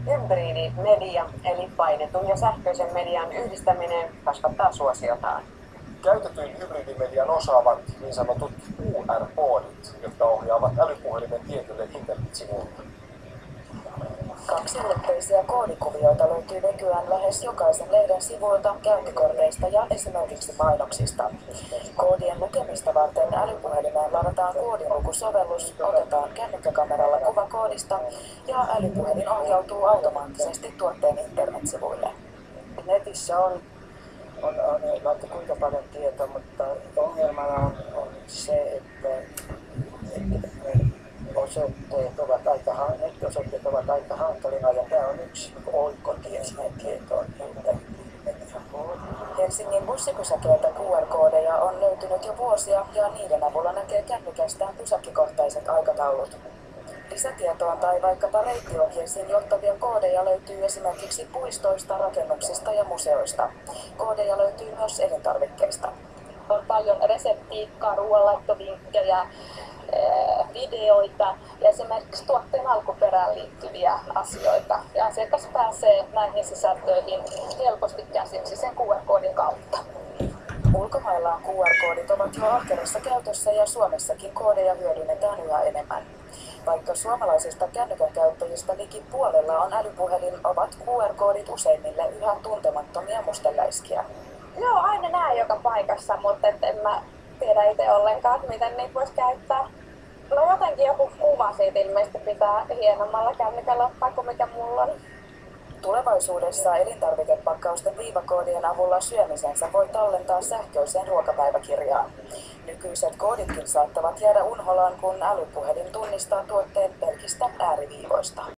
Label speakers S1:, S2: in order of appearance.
S1: Hybridimedia eli painetun ja sähköisen median yhdistäminen kasvattaa suosiotaan.
S2: Käytetyin hybridimedian osaavat niin sanotut QR-koodit, jotka ohjaavat älypuhelimen tietylle internetsivulle.
S3: Kaksiulotteisia koodikuvioita löytyy nykyään lähes jokaisen lehden sivuilta, käyntikorteista ja esimerkiksi mainoksista. Koodien lukemista varten älypuhelimeen ladataan koodinlukusovellus, otetaan kännykkäkameralla kuva koodista ja älypuhelin ohjautuu automaattisesti tuotteen internetsivuille.
S4: Netissä on vaikka kuinka paljon tietoa, mutta ongelmana on se, että nettiosoitteet ovat aika hankalina ja tämä on yksi oikotie siihen tietoon.
S3: Helsingin bussipysäkeiltä QR-koodeja on löytynyt jo vuosia ja niiden avulla näkee kännykästään pysäkkikohtaiset aikataulut. Lisätietoa tai vaikkapa reittiohjeisiin johtavia koodeja löytyy esimerkiksi puistoista, rakennuksista ja museoista. Koodeja löytyy myös elintarvikkeista.
S5: On paljon reseptiikkaa, ruoanlaittovinkkejä, videoita ja esimerkiksi tuotteen alkuperään liittyviä asioita. Ja asiakas pääsee näihin sisältöihin helposti käsiksi sen QR-koodin kautta.
S3: Ulkomaillaan QR-koodit ovat jo ahkerassa käytössä ja Suomessakin koodeja hyödynnetään yhä enemmän. Vaikka suomalaisista kännykän käyttäjistä liki puolella on älypuhelin, ovat QR-koodit useimmille yhä tuntemattomia mustenläiskiä.
S5: Joo, aina näen joka paikassa, mutta en mä tiedä itse ollenkaan, että miten niitä voisi käyttää. No jotenkin joku kuva siitä ilmeisesti pitää hienommalla kännykällä ottaa kuin mikä mulla on.
S3: Tulevaisuudessa elintarvikepakkausten viivakoodien avulla syömisensä voi tallentaa sähköiseen ruokapäiväkirjaan. Nykyiset kooditkin saattavat jäädä unholaan, kun älypuhelin tunnistaa tuotteen pelkistä ääriviivoista.